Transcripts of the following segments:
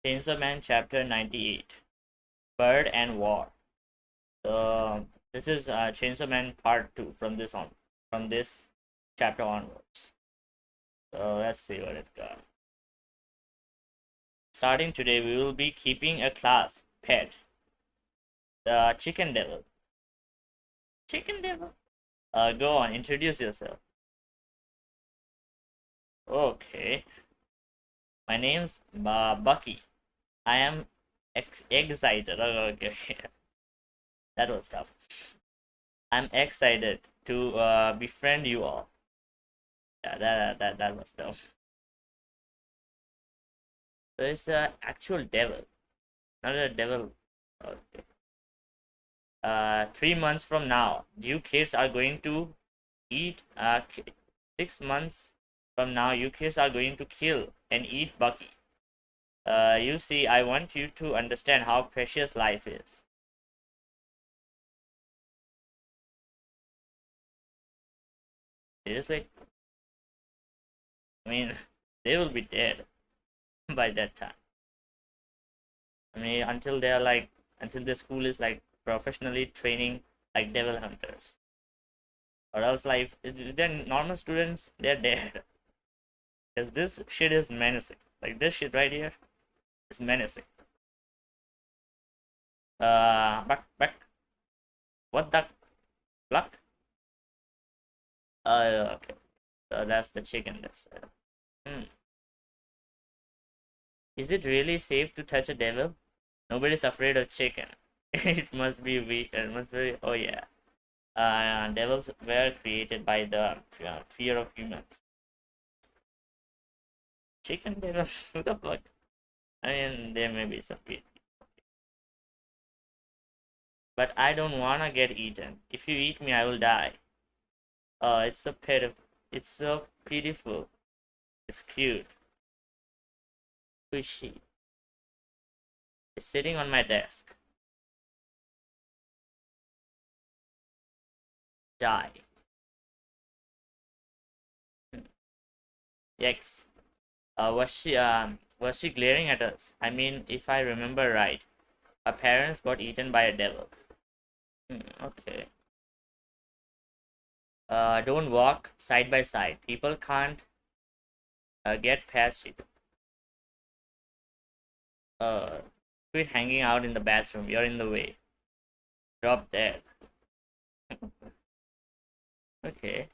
Chainsaw Man chapter 98, Bird and War. So this is Chainsaw Man part 2 from this chapter onwards. So let's see what it got. Starting today, we will be keeping a class pet, the Chicken Devil. Chicken Devil? Go on, introduce yourself. Okay, my name's Bucky. I am excited. Oh, okay, that was tough. I'm excited to befriend you all. Yeah, that was tough. So it's a actual devil, not a devil. Okay. 3 months from now, you kids are going to eat. 6 months from now, you kids are going to kill and eat Bucky. You see, I want you to understand how precious life is. Seriously, I mean, they will be dead by that time. I mean, until the school is like professionally training like devil hunters, or else like they're normal students, they're dead. Because this shit is menacing. Like this shit right here is menacing. But what the fuck? Okay. So that's the chicken. That's hmm. Is it really safe to touch a devil? Nobody's afraid of chicken. It must be weak. It must be. Oh yeah. Devils were created by the fear of humans. Chicken devil? Who the fuck? I mean, there may be some weird. But I don't wanna get eaten. If you eat me, I will die. It's so pitiful. It's so pitiful. It's cute. Who is she? It's sitting on my desk. Die. Yikes. Was she glaring at us? I mean, if I remember right, our parents got eaten by a devil. Okay. Don't walk side by side. People can't get past you. Uh, Quit hanging out in the bathroom. You're in the way. Drop dead. Okay.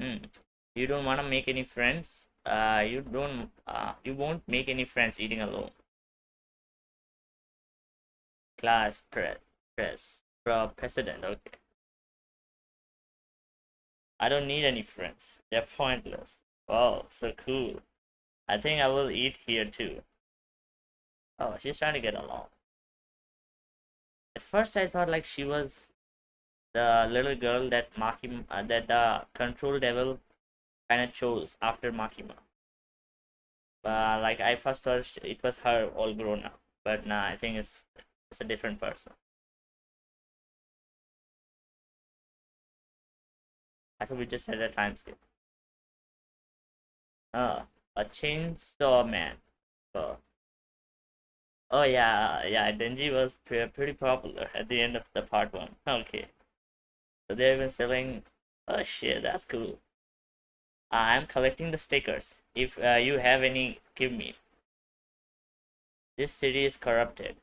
Hmm. You don't want to make any friends. You don't. You won't make any friends eating alone. Class president. Okay. I don't need any friends. They're pointless. Wow, so cool. I think I will eat here too. Oh, she's trying to get along. At first, I thought like she was the little girl that that the control devil kind of chose after Makima. Like I first thought it was her all grown up, but nah, I think it's a different person. I thought we just had a time skip. A chainsaw man. Oh, oh yeah. Denji was pretty popular at the end of the part one. Okay, so they've been selling. Oh shit, that's cool. I'm collecting the stickers. If you have any, give me. This city is corrupted.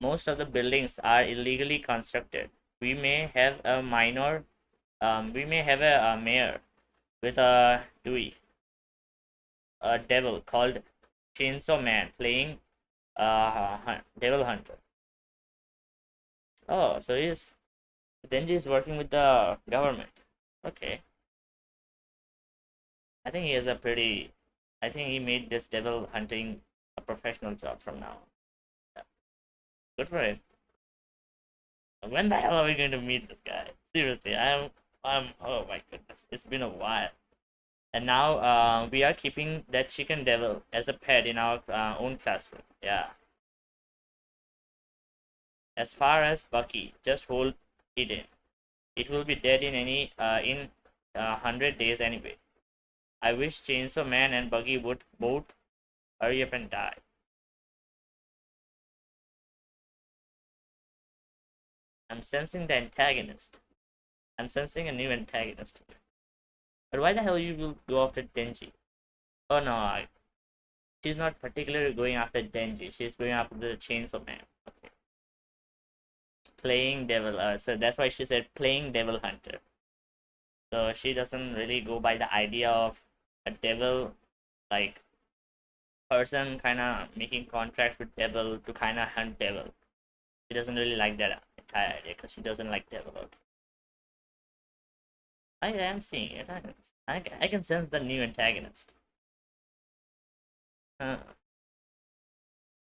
Most of the buildings are illegally constructed. We may have a minor, we may have a mayor with a Dewey, a devil called Chainsaw Man playing Devil Hunter. Oh, so Denji is working with the government. Okay, I think he has a pretty. I think he made this devil hunting a professional job from now. Yeah, good for him. When the hell are we going to meet this guy? Seriously, oh my goodness, it's been a while. And now we are keeping that chicken devil as a pet in our own classroom. Yeah. As far as Bucky, just hold it in. It will be dead in 100 days anyway. I wish Chainsaw Man and Buggy would both hurry up and die. I'm sensing the antagonist. I'm sensing a new antagonist. But why the hell you will go after Denji? Oh no, she's not particularly going after Denji. She's going after the Chainsaw Man. Okay. Playing devil. So that's why she said playing devil hunter. So she doesn't really go by the idea of a devil, like person kind of making contracts with devil to kind of hunt devil. She doesn't really like that entire idea because she doesn't like devil. Okay. I am seeing it. I can sense the new antagonist. Uh,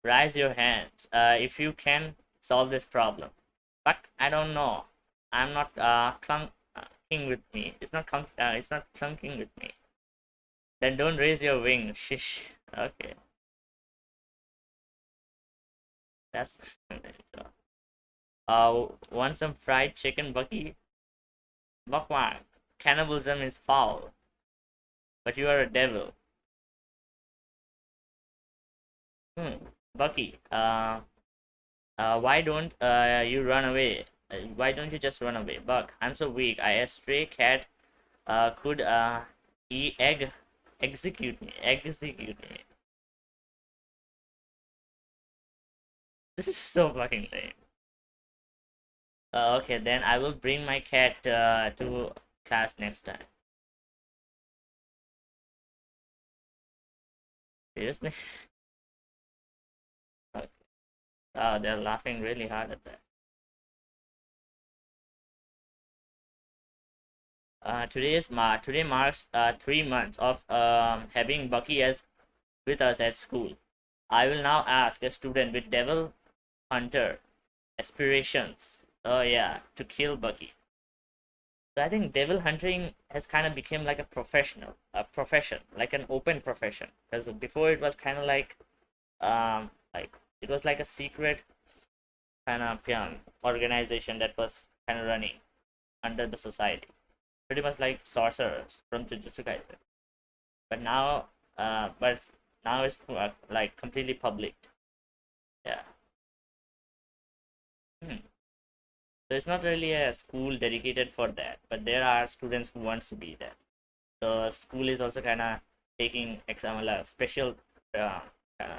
Raise your hands if you can solve this problem. But I don't know. I'm not clunking with me. It's not clunking with me. Then don't raise your wing. Shish. Okay. That's want some fried chicken, Bucky? Mukbang. Cannibalism is foul, but you are a devil. Bucky. Why don't you run away? Why don't you just run away, Buck? I'm so weak. A stray cat could execute me. Execute me. This is so fucking lame. Okay, then I will bring my cat to class next time. Seriously? Okay. Oh, they're laughing really hard at that. Today marks 3 months of having Bucky as with us at school. I will now ask a student with Devil Hunter aspirations. Oh yeah, to kill Bucky. So I think devil hunting has kind of become like a profession, like an open profession. Because before it was kind of like it was like a secret kind of organization that was kind of running under the society, pretty much like sorcerers from Jujutsu Kaisen. But now it's like completely public. Yeah. Hmm. So it's not really a school dedicated for that, but there are students who wants to be that. The school is also kind of taking special uh,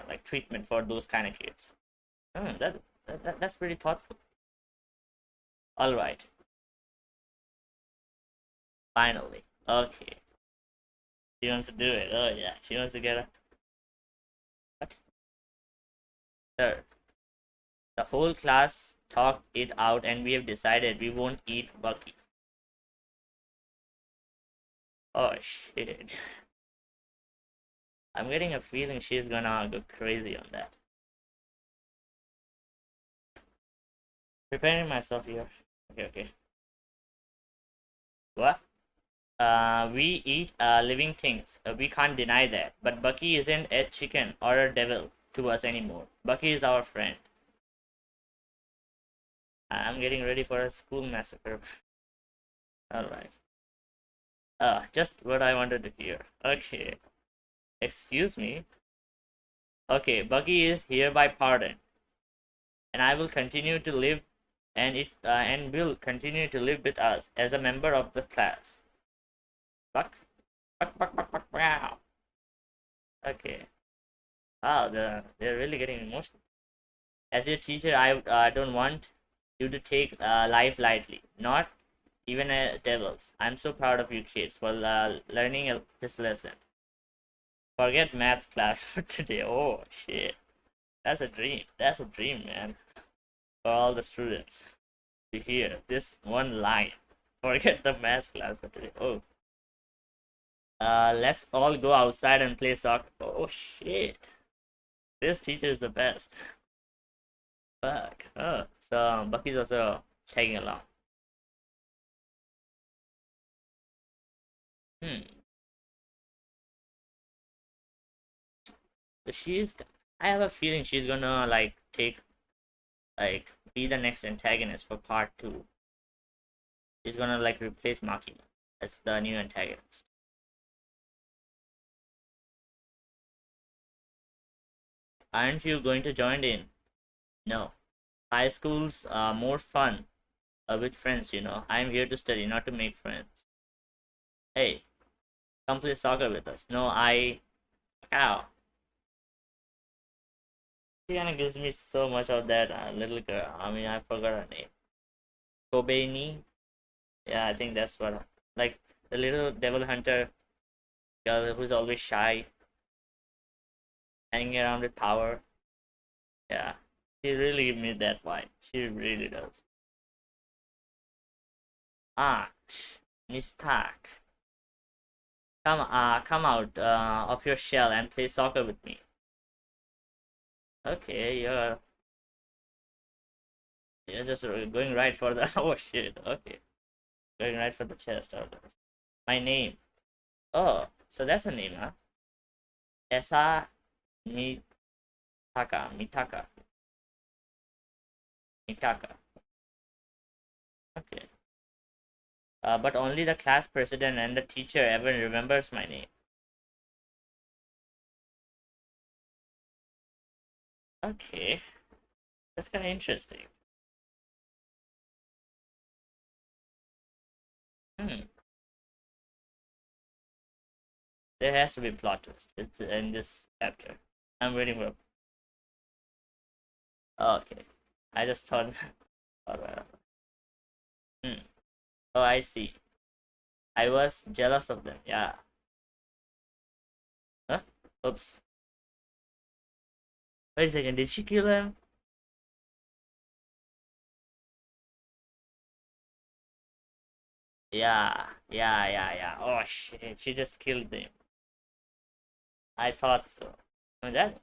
like treatment for those kind of kids. That's pretty thoughtful. All right, finally. Okay, she wants to do it. Oh yeah, she wants to get a what? Sir, the whole class talked it out, and we have decided we won't eat Bucky. Oh shit! I'm getting a feeling she's gonna go crazy on that. Preparing myself here. Okay, okay. What? We eat living things. We can't deny that. But Bucky isn't a chicken or a devil to us anymore. Bucky is our friend. I'm getting ready for a school massacre. Alright. Just what I wanted to hear. Okay. Excuse me. Okay, Bucky is hereby pardoned. And I will continue to live and will continue to live with us as a member of the class. Buck? Buck, wow. Okay. Wow, they're really getting emotional. As your teacher, I don't want you to take life lightly, not even a devil's. I'm so proud of you kids for learning this lesson. Forget maths class for today. Oh shit, that's a dream. That's a dream, man, for all the students to hear this one line. Forget the maths class for today. Oh, let's all go outside and play soccer. Oh shit, this teacher is the best. Fuck. Oh, so Bucky's also tagging along. Hmm. So she's. I have a feeling she's gonna be the next antagonist for part two. She's gonna like replace Maki as the new antagonist. Aren't you going to join in? No. High school's more fun with friends, you know. I'm here to study, not to make friends. Hey, come play soccer with us. No, I. Ow. She kind of gives me so much of that little girl. I mean, I forgot her name. Kobeni. Yeah, I think that's what. Like the little devil hunter girl who's always shy, hanging around with power. Yeah, she really gives me that vibe. She really does. Ah, Mistak. Come out of your shell and play soccer with me. Okay, you're just going right for the. Oh shit. Okay, going right for the chest. Oh, my name. Oh, so that's a name, huh? Esa Mitaka. Mitaka. Okay. But only the class president and the teacher ever remembers my name. Okay, that's kind of interesting. Hmm. There has to be a plot twist. It's in this chapter. I'm waiting for. Okay, I just thought. Alright. Hmm. Oh, I see. I was jealous of them. Yeah. Huh? Oops. Wait a second. Did she kill him? Yeah. Yeah. Yeah. Yeah. Oh shit. She just killed him. I thought so. I mean that.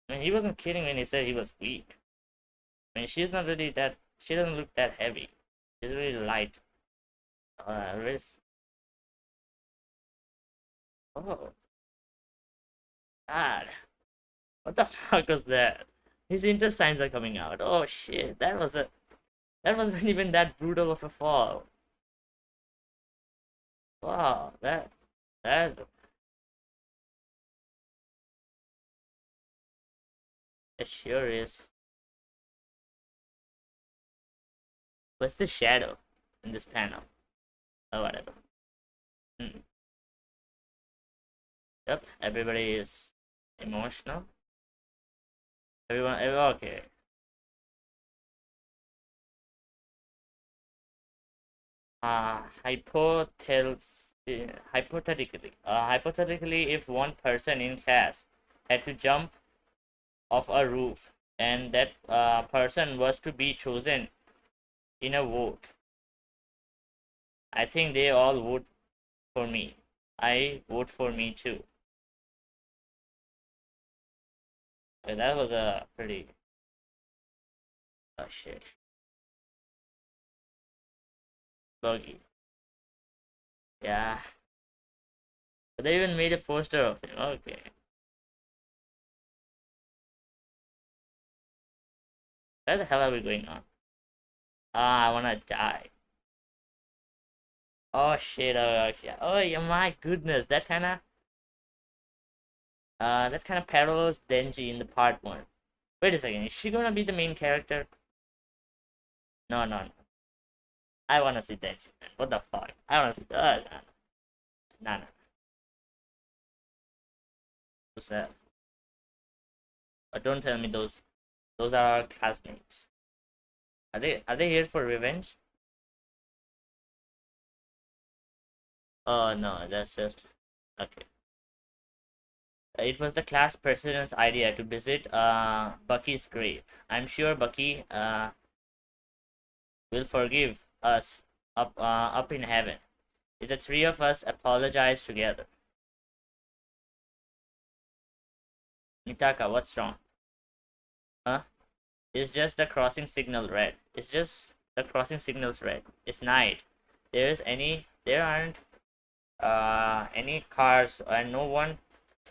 I mean he wasn't kidding when he said he was weak. I mean she's not really that. She doesn't look that heavy. She's really light. Wrist. Oh God. What the fuck was that? His intestines are coming out. Oh shit. That wasn't even that brutal of a fall. Wow. That it sure is. What's the shadow in this panel? Oh whatever. Hmm. Yep. Everybody is emotional. Okay. Hypothetically, if one person in class had to jump off a roof and that person was to be chosen in a vote, I think they all vote for me. I vote for me too. So that was a pretty oh shit buggy. Yeah, but they even made a poster of him. Okay, where the hell are we going on? I wanna die. Oh shit! Oh, okay. Oh yeah, my goodness, that kind of parallels Denji in the part one. Wait a second, is she gonna be the main character? No, no, no. I wanna see Denji, man. What the fuck? I wanna see. No, no, no. Who's that? But don't tell me those are our classmates. Are they here for revenge? Oh no, that's just okay. It was the class president's idea to visit Bucky's grave. I'm sure Bucky will forgive us up in heaven if the three of us apologize together. Mitaka, what's wrong? Huh? It's just the crossing signal red. It's just the crossing signal's red. It's night. There aren't any cars and no one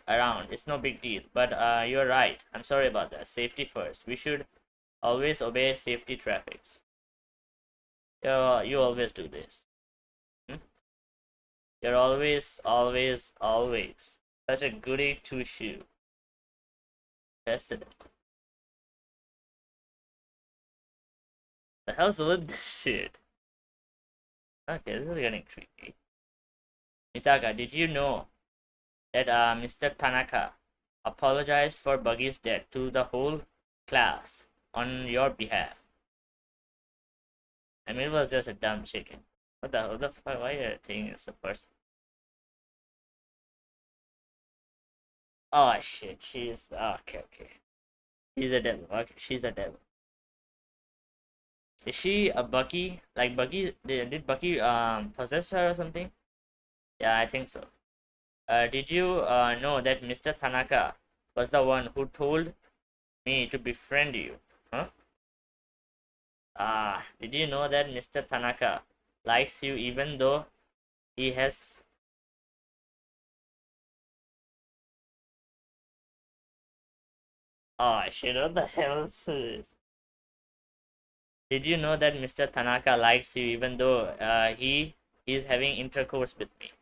around. It's no big deal. But you're right. I'm sorry about that. Safety first. We should always obey safety traffics. You always do this. Hmm? You're always such a goody two shoe. President. The hell's with this shit? Okay, this is getting creepy. Mitaka, did you know that Mr. Tanaka apologized for Buggy's death to the whole class on your behalf? I mean, it was just a dumb chicken. What the fuck? Why are you taking this a person? Oh shit, she's okay, okay. She's a devil. Okay, she's a devil. Is she a Bucky? Like Bucky? Did Bucky possess her or something? Yeah, I think so. Did you know that Mr. Tanaka was the one who told me to befriend you? Huh? Did you know that Mr. Tanaka likes you even though he has. Oh shit, what the hell is this? Did you know that Mr. Tanaka likes you even though he is having intercourse with me?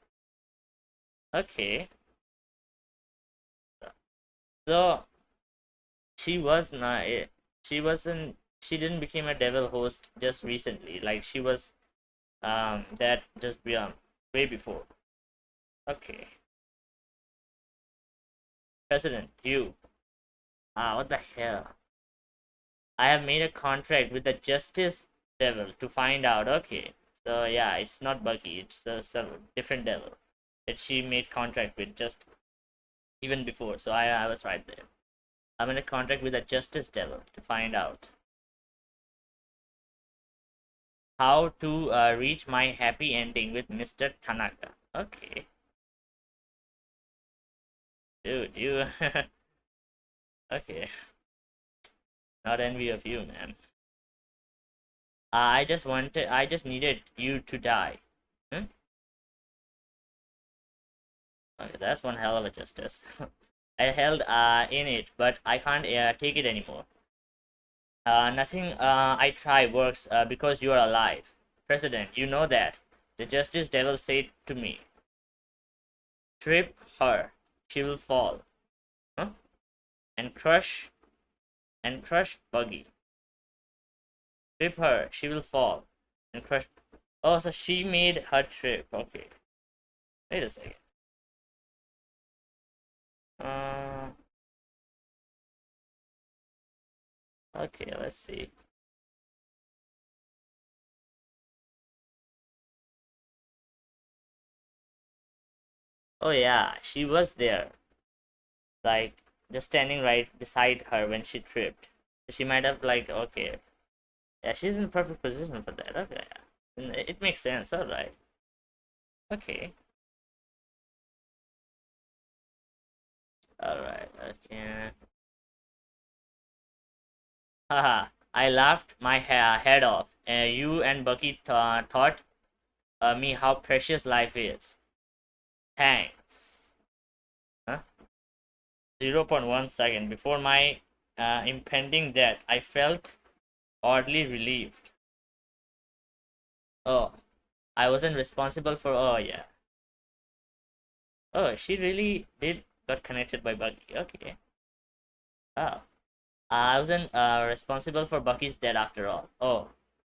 Okay. So she was not. She wasn't. She didn't become a devil host just recently. Like she was that just beyond way before. Okay. President, you. What the hell? I have made a contract with the Justice Devil to find out. Okay. So yeah, it's not Bucky. It's some different devil that she made contract with just even before. So I was right there. I'm in a contract with the Justice Devil to find out how to reach my happy ending with Mr. Tanaka. Okay. Dude, you. Okay. Not envy of you, man. I just needed you to die. Hmm? Okay, that's one hell of a justice. I held in it, but I can't take it anymore. Nothing I try works because you are alive. President, you know that. The Justice Devil said to me, trip her, she will fall. Huh? And crush Buggy. Trip her, she will fall. And crush. Oh, so she made her trip. Okay. Wait a second. Uh, okay, let's see. Oh yeah, she was there, like just standing right beside her when she tripped. She might have like, okay, yeah, she's in perfect position for that. Okay, yeah. It makes sense. All right. Okay. All right. Okay. Haha. I laughed my head off. You and Bucky taught me how precious life is. Thanks. Huh? 0.1 second before my impending death, I felt oddly relieved. Oh, I wasn't responsible for. Oh yeah. Oh, she really did got connected by Bucky. Okay. Oh, I wasn't responsible for Bucky's death after all. Oh,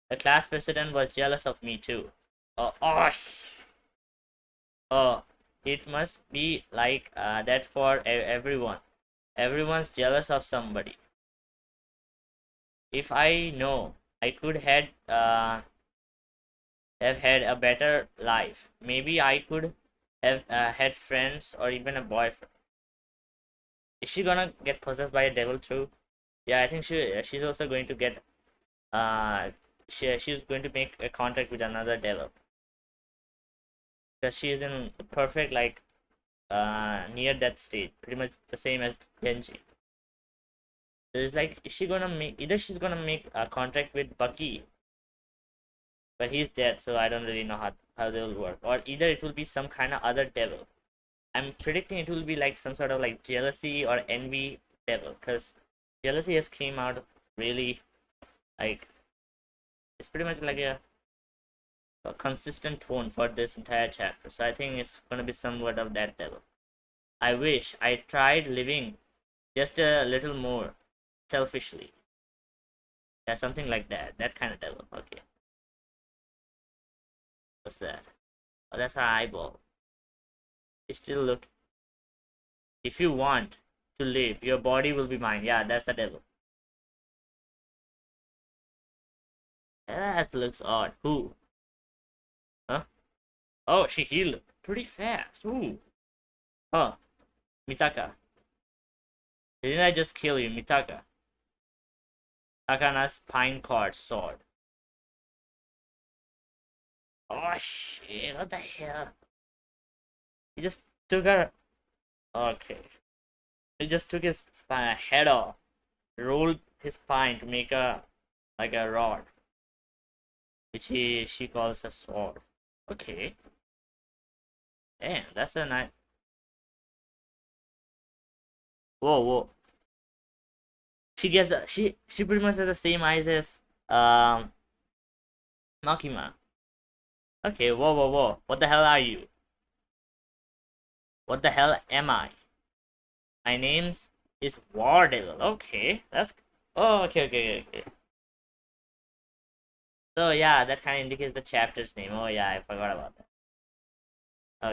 the class president was jealous of me too. Oh, oh, it must be like that for everyone. Everyone's jealous of somebody. If I know I could have had a better life, maybe I could have had friends or even a boyfriend. Is she gonna get possessed by a devil too? Yeah, I think she's also going to get uh she's going to make a contract with another devil because she is in perfect like near that state, pretty much the same as Genji. So it's like is she gonna make either she's gonna make a contract with Bucky, but he's dead, so I don't really know how they will work, or either it will be some kind of other devil. I'm predicting it will be like some sort of like jealousy or envy devil, because jealousy has came out really like it's pretty much like a consistent tone for this entire chapter. So I think it's gonna be somewhat of that devil. I wish I tried living Just a little more selfishly. Yeah, something like that. That kind of devil. Okay. What's that? Oh, that's her eyeball. You still look. If you want to live, your body will be mine. Yeah, that's the devil. That looks odd. Who? Huh? Oh, she healed pretty fast. Ooh. Huh. Mitaka. Didn't I just kill you, Mitaka? Takana's pine card sword. Oh shit, what the hell? He just took her. Okay. He just took his spine, head off, rolled his spine to make a like a rod, which she calls a sword. Okay. Damn, that's a nice. Whoa, whoa. She pretty much has the same eyes as Makima. Okay, whoa, whoa, whoa. What the hell are you? What the hell am I? My name's is War Devil. Okay, that's. Oh, okay, okay, okay. So yeah, that kind of indicates the chapter's name. Oh yeah, I forgot about that.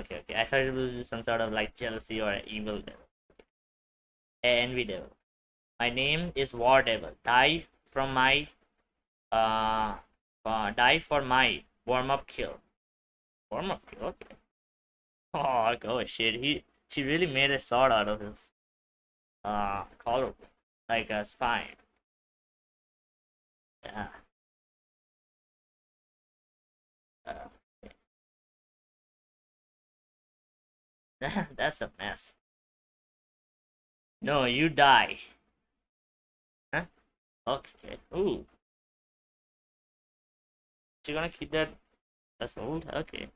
Okay, okay. I thought it was some sort of like jealousy or evil devil. Envy devil. My name is War Devil. Uh, die for my warm up kill. Warm up kill. Okay. Oh, oh shit. She really made a sword out of his collar, like a spine. Yeah. Uh, that's a mess. No, you die. Huh? Okay. Ooh. She gonna keep that? That's old. Okay.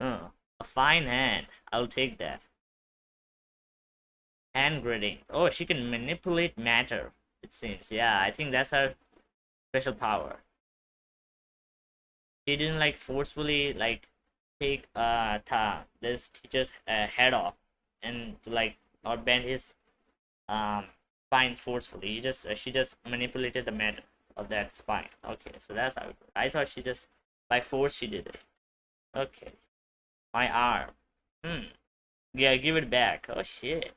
Oh, a fine hand. I'll take that. Hand grading. Oh, she can manipulate matter. It seems. Yeah, I think that's her special power. She didn't like forcefully like take this teacher's head off and to like or bend his um spine forcefully. She just manipulated the matter of that spine. Okay, so that's how I thought she just by force she did it. Okay, my arm. Hmm. Yeah, give it back. Oh shit.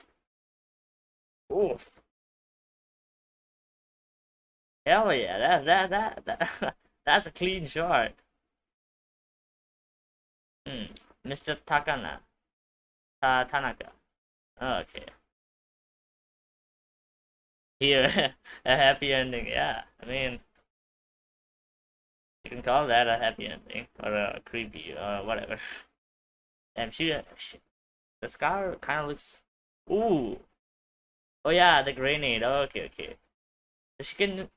Oof. Hell yeah. That that's a clean shot. Hmm. Mr. Tanaka. Okay. Here, a happy ending. Yeah. I mean, you can call that a happy ending or a creepy or whatever. And the scar kind of looks. Ooh. Oh yeah, the grenade. Okay, okay. So she can.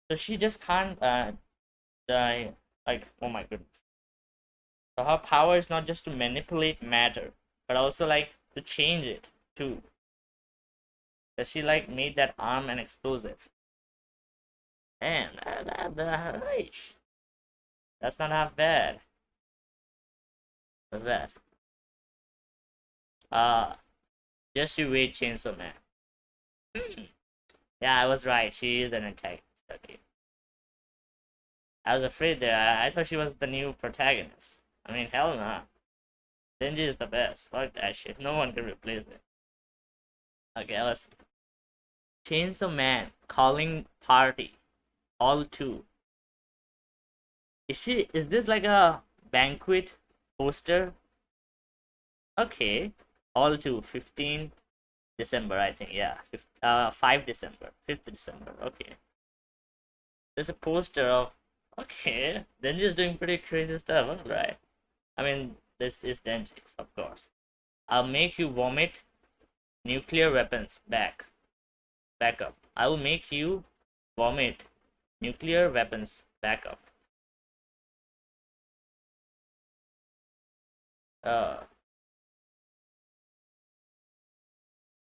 So she just can't die. Like, oh my goodness. So her power is not just to manipulate matter, but also like to change it too. That she like made that arm an explosive. And that's not half bad. What's that? Uh just you wait, Chainsaw Man. Hmm. Yeah, I was right. She is an antagonist. Okay. I was afraid there. I thought she was the new protagonist. I mean, hell no. Denji is the best. Fuck that shit. No one can replace it. Okay, I was Chainsaw Man calling party. All two. Is this like a banquet poster? Okay. All two. 15 December, I think. Yeah. 5 December. 5th December. Okay. There's a poster of. Okay. Denji's doing pretty crazy stuff. Alright. I mean, this is Denji's, of course. I'll make you vomit nuclear weapons back up. I will make you vomit nuclear weapons back up. Uh,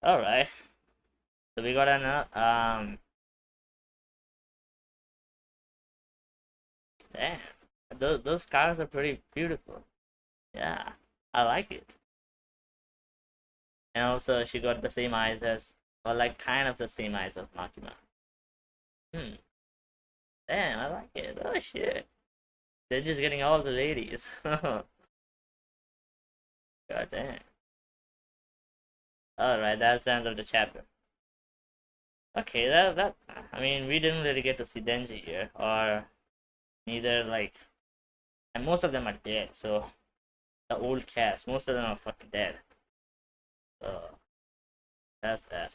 all right. So we got an damn. Those cars are pretty beautiful. Yeah, I like it. And also she got the same eyes as, or like kind of the same eyes as Makima. Hmm. Damn, I like it. Oh shit. They're just getting all the ladies. God damn. Alright, that's the end of the chapter. Okay, that I mean we didn't really get to see Denji here, or neither like, and most of them are dead, so the old cast, most of them are fucking dead. So that's that.